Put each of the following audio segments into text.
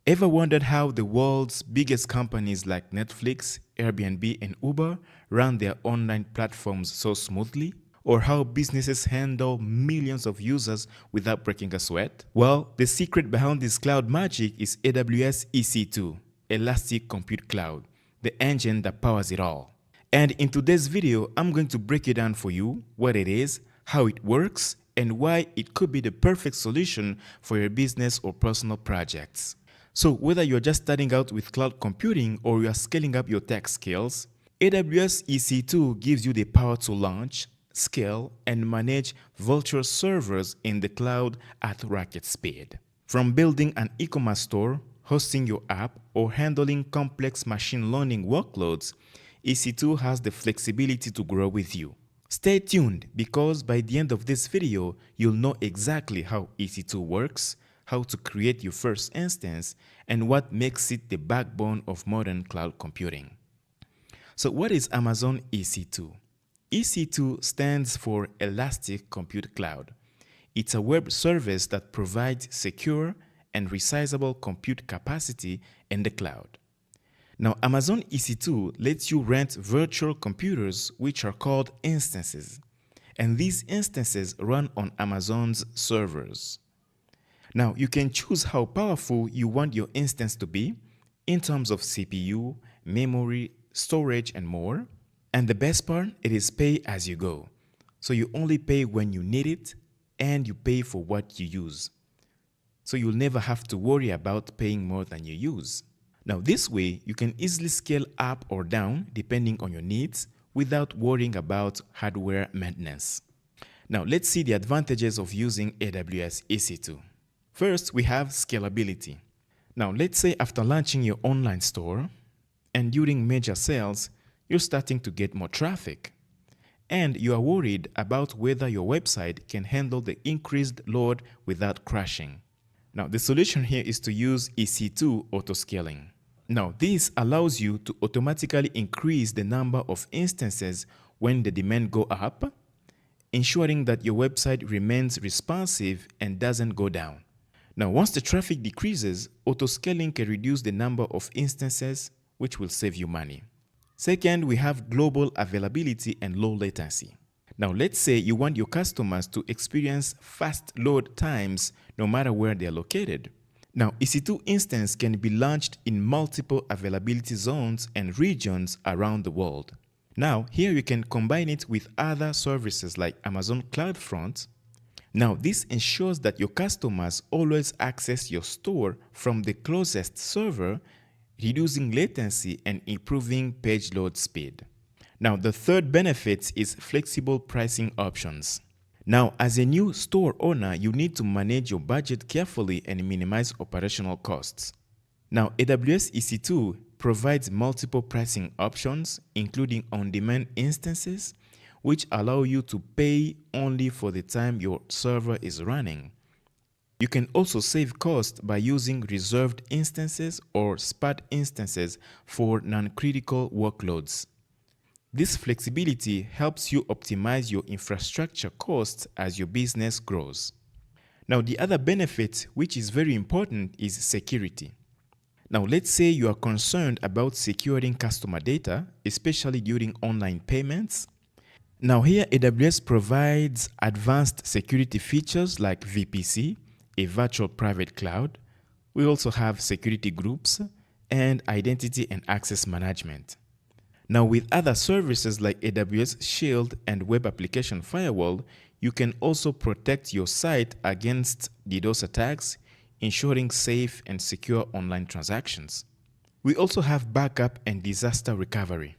Ever wondered how the world's biggest companies like Netflix, Airbnb, and Uber run their online platforms so smoothly? Or how businesses handle millions of users without breaking a sweat? Well, the secret behind this cloud magic is AWS EC2, Elastic Compute Cloud, the engine that powers it all. And in today's video, I'm going to break it down for you, what it is, how it works, and why it could be the perfect solution for your business or personal projects. So whether you're just starting out with cloud computing or you're scaling up your tech skills, AWS EC2 gives you the power to launch, scale, and manage virtual servers in the cloud at rocket speed. From building an e-commerce store, hosting your app, or handling complex machine learning workloads, EC2 has the flexibility to grow with you. Stay tuned because by the end of this video, you'll know exactly how EC2 works, how to create your first instance, and what makes it the backbone of modern cloud computing. So what is Amazon EC2? EC2 stands for Elastic Compute Cloud. It's a web service that provides secure and resizable compute capacity in the cloud. Now, Amazon EC2 lets you rent virtual computers, which are called instances, and these instances run on Amazon's servers. Now, you can choose how powerful you want your instance to be in terms of CPU, memory, storage, and more. And the best part, it is pay as you go. So you only pay when you need it and you pay for what you use. So you'll never have to worry about paying more than you use. Now, this way, you can easily scale up or down depending on your needs without worrying about hardware maintenance. Now, let's see the advantages of using AWS EC2. First, we have scalability. Now, let's say after launching your online store and during major sales, you're starting to get more traffic and you are worried about whether your website can handle the increased load without crashing. Now, the solution here is to use EC2 autoscaling. Now, this allows you to automatically increase the number of instances when the demand goes up, ensuring that your website remains responsive and doesn't go down. Now, once the traffic decreases, autoscaling can reduce the number of instances, which will save you money. Second, we have global availability and low latency. Now, let's say you want your customers to experience fast load times no matter where they are located. Now, EC2 Instance can be launched in multiple availability zones and regions around the world. Now, here you can combine it with other services like Amazon CloudFront. Now, this ensures that your customers always access your store from the closest server, reducing latency and improving page load speed. Now, the third benefit is flexible pricing options. Now, as a new store owner, you need to manage your budget carefully and minimize operational costs. Now, AWS EC2 provides multiple pricing options, including on-demand instances, which allow you to pay only for the time your server is running. You can also save costs by using reserved instances or spot instances for non-critical workloads. This flexibility helps you optimize your infrastructure costs as your business grows. Now, the other benefit, which is very important, is security. Now, let's say you are concerned about securing customer data, especially during online payments. Now, here AWS provides advanced security features like VPC, a virtual private cloud. We also have security groups and identity and access management. Now, with other services like AWS Shield and Web Application Firewall, you can also protect your site against DDoS attacks, ensuring safe and secure online transactions. We also have backup and disaster recovery.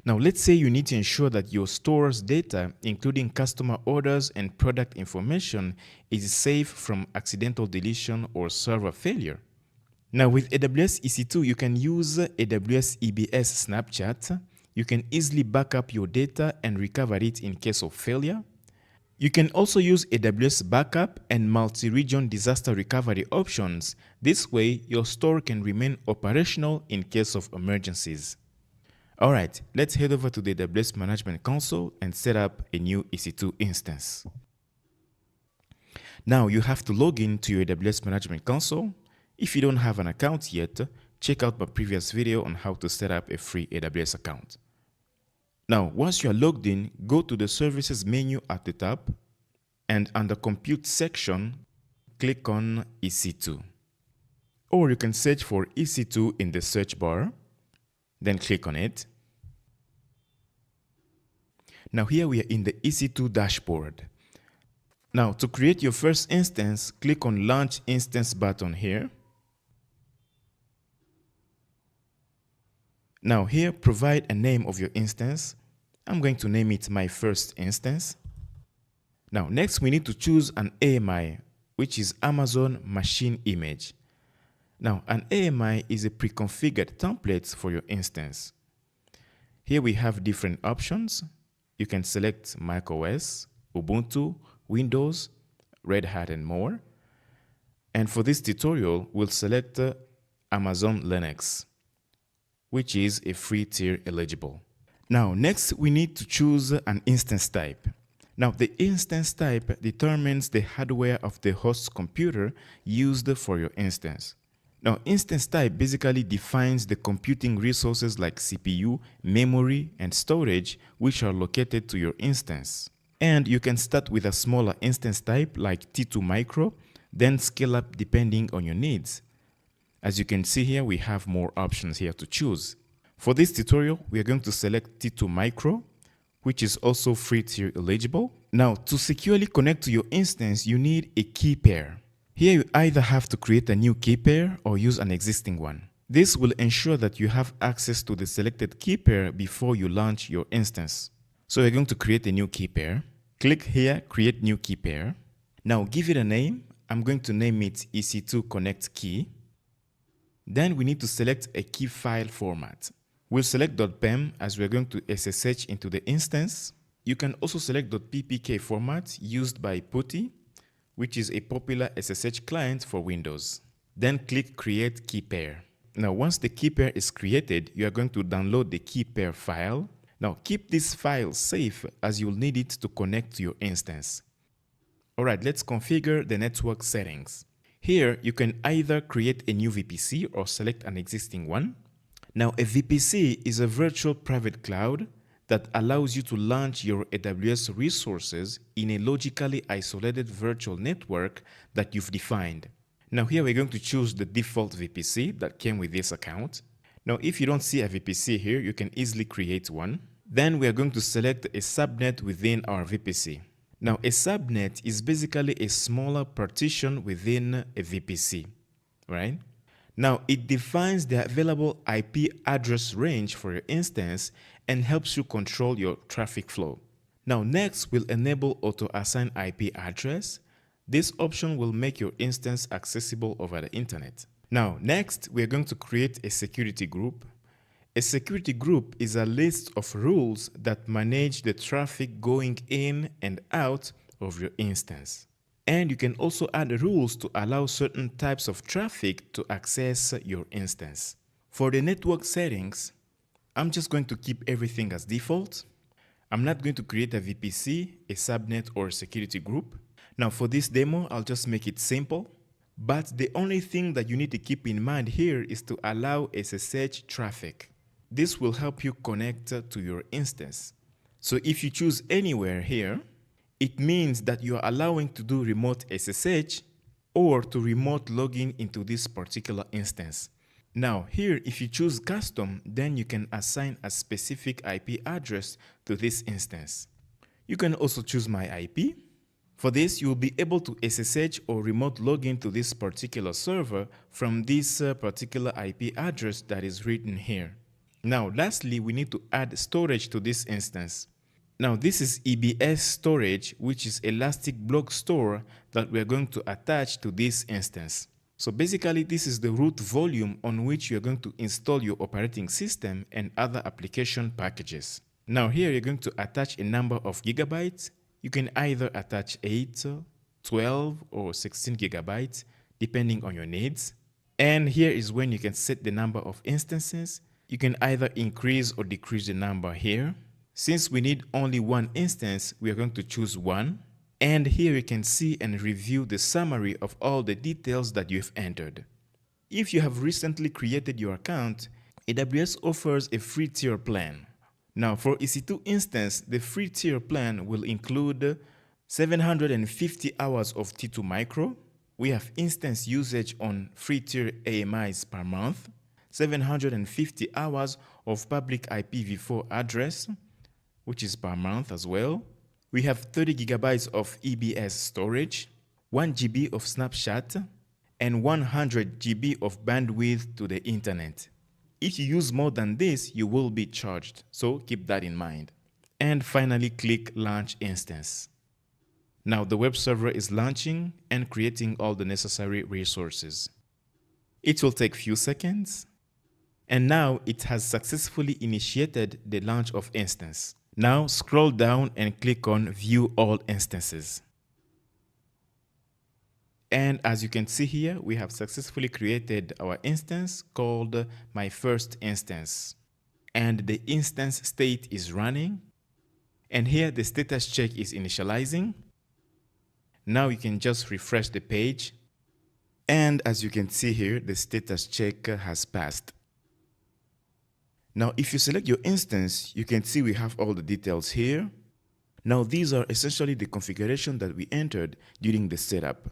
Now, let's say you need to ensure that your store's data, including customer orders and product information, is safe from accidental deletion or server failure. Now, with AWS EC2, you can use AWS EBS Snapchat. You can easily back up your data and recover it in case of failure. You can also use AWS Backup and multi-region disaster recovery options. This way, your store can remain operational in case of emergencies. All right, let's head over to the AWS Management Console and set up a new EC2 instance. Now, you have to log in to your AWS Management Console. If you don't have an account yet, check out my previous video on how to set up a free AWS account. Now, once you are logged in, go to the Services menu at the top, and under Compute section, click on EC2. Or you can search for EC2 in the search bar, then click on it. Now here we are in the EC2 dashboard. Now to create your first instance, click on Launch Instance button here. Now here, provide a name of your instance. I'm going to name it my first instance. Now next we need to choose an AMI, which is Amazon Machine Image. Now an AMI is a pre-configured template for your instance. Here we have different options. You can select macOS, Ubuntu, Windows, Red Hat and more. And for this tutorial, we'll select Amazon Linux, which is a free tier eligible. Now, next we need to choose an instance type. Now, the instance type determines the hardware of the host computer used for your instance. Now, instance type basically defines the computing resources like CPU, memory, and storage which are located to your instance. And you can start with a smaller instance type like T2 Micro, then scale up depending on your needs. As you can see here, we have more options here to choose. For this tutorial, we are going to select T2 Micro, which is also free tier eligible. Now, to securely connect to your instance, you need a key pair. Here you either have to create a new key pair or use an existing one. This will ensure that you have access to the selected key pair before you launch your instance. So we're going to create a new key pair. Click here, Create New Key Pair. Now give it a name. I'm going to name it EC2 Connect Key. Then we need to select a key file format. We'll select .pem as we're going to SSH into the instance. You can also select .ppk format used by PuTTY, which is a popular SSH client for Windows. Then click Create Key Pair. Now once the key pair is created, you are going to download the key pair file. Now keep this file safe as you'll need it to connect to your instance. Alright, let's configure the network settings. Here you can either create a new VPC or select an existing one. Now a VPC is a virtual private cloud that allows you to launch your AWS resources in a logically isolated virtual network that you've defined. Now here we're going to choose the default VPC that came with this account. Now if you don't see a VPC here, you can easily create one. Then we are going to select a subnet within our VPC. Now a subnet is basically a smaller partition within a VPC, right? Now it defines the available IP address range for your instance and helps you control your traffic flow. Now next, we'll enable auto-assign IP address. This option will make your instance accessible over the internet. Now next, we're going to create a security group. A security group is a list of rules that manage the traffic going in and out of your instance. And you can also add rules to allow certain types of traffic to access your instance. For the network settings, I'm just going to keep everything as default. I'm not going to create a VPC, a subnet, or a security group. Now for this demo, I'll just make it simple. But the only thing that you need to keep in mind here is to allow SSH traffic. This will help you connect to your instance. So if you choose anywhere here, it means that you are allowing to do remote SSH or to remote login into this particular instance. Now here, if you choose custom, then you can assign a specific IP address to this instance. You can also choose my IP. For this, you will be able to SSH or remote login to this particular server from this particular IP address that is written here. Now, lastly, we need to add storage to this instance. Now, this is EBS storage, which is Elastic Block Store that we are going to attach to this instance. So basically, this is the root volume on which you're going to install your operating system and other application packages. Now here, you're going to attach a number of gigabytes. You can either attach 8, 12, or 16 gigabytes, depending on your needs. And here is when you can set the number of instances. You can either increase or decrease the number here. Since we need only one instance, we are going to choose one. And here you can see and review the summary of all the details that you've entered. if you have recently created your account, AWS offers a free tier plan. Now, for EC2 instance, the free tier plan will include 750 hours of T2 micro. We have instance usage on free tier AMIs per month, 750 hours of public IPv4 address, which is per month as well. We have 30 gigabytes of EBS storage, 1 GB of snapshot, and 100 GB of bandwidth to the internet. If you use more than this, you will be charged, so keep that in mind. And finally, click Launch Instance. Now the web server is launching and creating all the necessary resources. It will take few seconds, and now it has successfully initiated the launch of instance. Now scroll down and click on View All Instances. And as you can see here, we have successfully created our instance called My First Instance. And the instance state is running. And here the status check is initializing. Now you can just refresh the page. And as you can see here, the status check has passed. Now, if you select your instance, you can see we have all the details here. Now, these are essentially the configuration that we entered during the setup.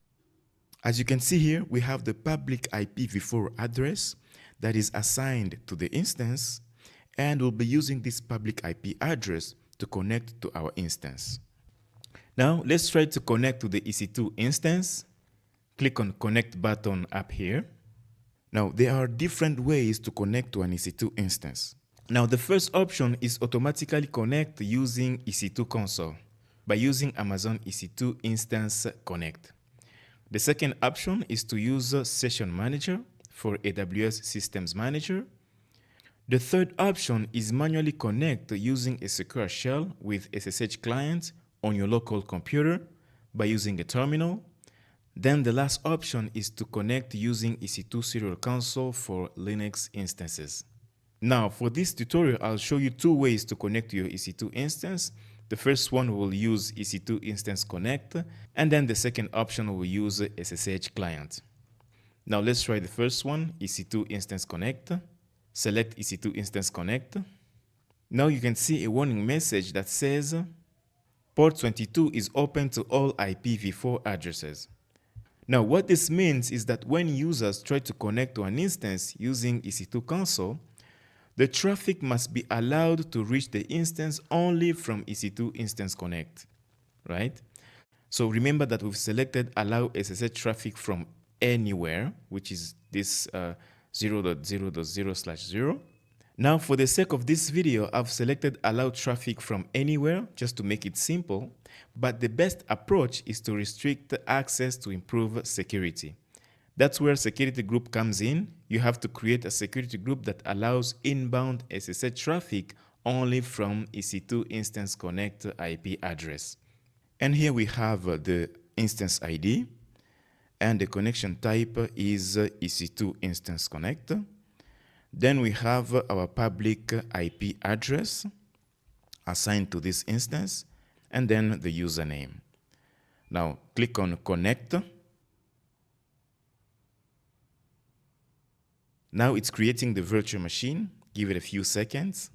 As you can see here, we have the public IPv4 address that is assigned to the instance, and we'll be using this public IP address to connect to our instance. Now, let's try to connect to the EC2 instance. Click on Connect button up here. Now, there are different ways to connect to an EC2 instance. Now, the first option is automatically connect using EC2 console by using Amazon EC2 Instance Connect. The second option is to use Session Manager for AWS Systems Manager. The third option is manually connect using a secure shell with SSH client on your local computer by using a terminal. Then the last option is to connect using EC2 Serial Console for Linux instances. Now, for this tutorial, I'll show you two ways to connect to your EC2 instance. The first one will use EC2 Instance Connect, and then the second option will use SSH client. Now let's try the first one, EC2 Instance Connect. Select EC2 Instance Connect. Now you can see a warning message that says, Port 22 is open to all IPv4 addresses. Now, what this means is that when users try to connect to an instance using EC2 console, the traffic must be allowed to reach the instance only from EC2 Instance Connect, right? So remember that we've selected allow SSH traffic from anywhere, which is this 0.0.0/0. Now, for the sake of this video, I've selected allow traffic from anywhere just to make it simple, but the best approach is to restrict access to improve security. That's where security group comes in. You have to create a security group that allows inbound SSH traffic only from EC2 Instance Connect IP address. And here we have the instance ID, and the connection type is EC2 Instance Connect. Then we have our public IP address assigned to this instance, and then the username. Now click on Connect. Now it's creating the virtual machine. Give it a few seconds.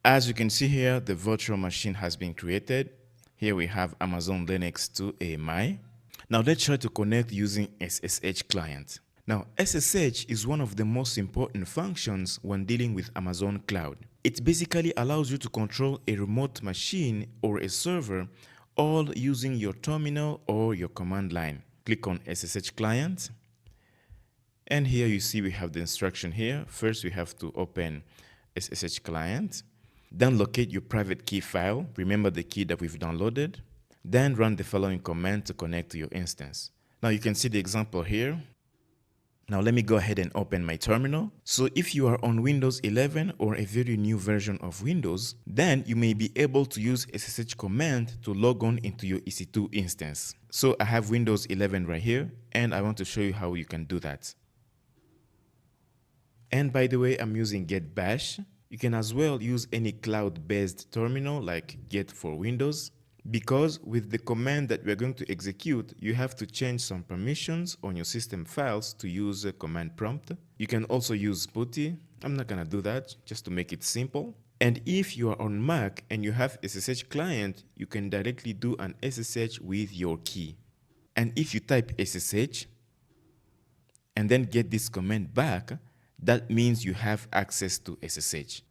As you can see here, the virtual machine has been created. Here we have Amazon Linux 2 AMI. Now let's try to connect using SSH client. Now, SSH is one of the most important functions when dealing with Amazon Cloud. It basically allows you to control a remote machine or a server, all using your terminal or your command line. Click on SSH client. And here you see we have the instruction here. First, we have to open SSH client. Then locate your private key file. Remember the key that we've downloaded. Then run the following command to connect to your instance. Now you can see the example here. Now let me go ahead and open my terminal. So if you are on Windows 11 or a very new version of Windows, then you may be able to use SSH command to log on into your EC2 instance. So I have Windows 11 right here, and I want to show you how you can do that. And by the way, I'm using Get Bash. You can as well use any cloud-based terminal like Get for Windows. Because with the command that we're going to execute, you have to change some permissions on your system files to use a command prompt. You can also use putty. I'm not gonna do that, just to make it simple. And if you are on Mac and you have SSH client, you can directly do an SSH with your key. And if you type SSH and then get this command back, that means you have access to SSH.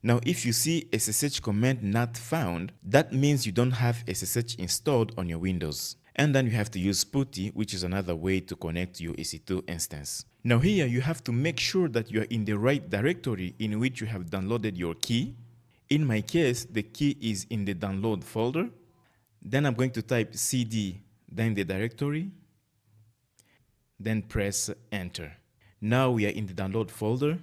Now, if you see SSH command not found, that means you don't have SSH installed on your Windows. And then you have to use putty, which is another way to connect to your EC2 instance. Now here, you have to make sure that you are in the right directory in which you have downloaded your key. In my case, the key is in the download folder. Then I'm going to type cd, then the directory, then press enter. Now we are in the download folder.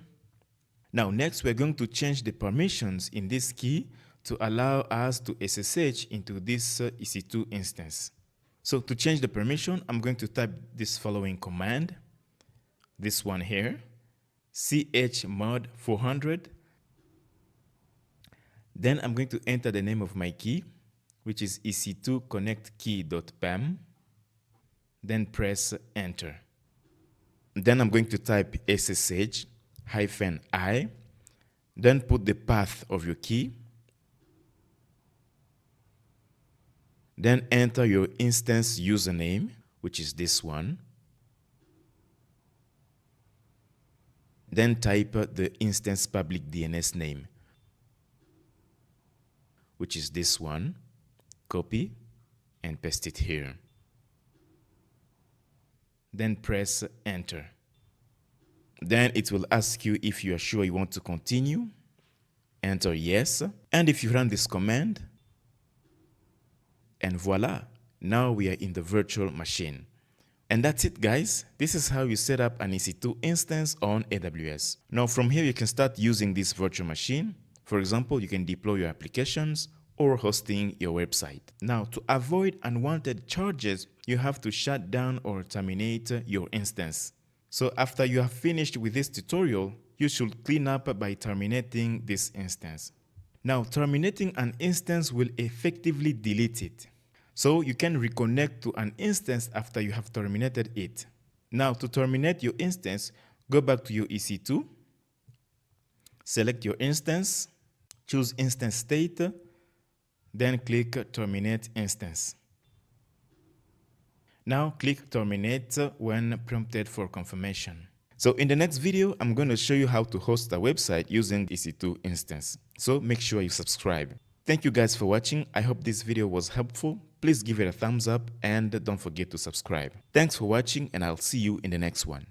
Now next, we're going to change the permissions in this key to allow us to SSH into this EC2 instance. So to change the permission, I'm going to type this following command, this one here, chmod 400. Then I'm going to enter the name of my key, which is EC2 Connect key.pam. Then press enter. Then I'm going to type SSH-I, then put the path of your key. Then enter your instance username, which is this one. Then type the instance public DNS name, which is this one. Copy and paste it here. Then press enter. Then it will ask you if you are sure you want to continue. Enter yes. And if you run this command, and voila, now we are in the virtual machine. And that's it, guys. This is how you set up an EC2 instance on AWS. Now from here, you can start using this virtual machine. For example, you can deploy your applications or hosting your website. Now, to avoid unwanted charges, you have to shut down or terminate your instance. So after you have finished with this tutorial, you should clean up by terminating this instance. Now, terminating an instance will effectively delete it. So you can reconnect to an instance after you have terminated it. Now, to terminate your instance, go back to your EC2, select your instance, choose instance state, then click terminate instance. Now click terminate when prompted for confirmation. So in the next video, I'm going to show you how to host a website using EC2 instance. So make sure you subscribe. Thank you guys for watching. I hope this video was helpful. Please give it a thumbs up and don't forget to subscribe. Thanks for watching, and I'll see you in the next one.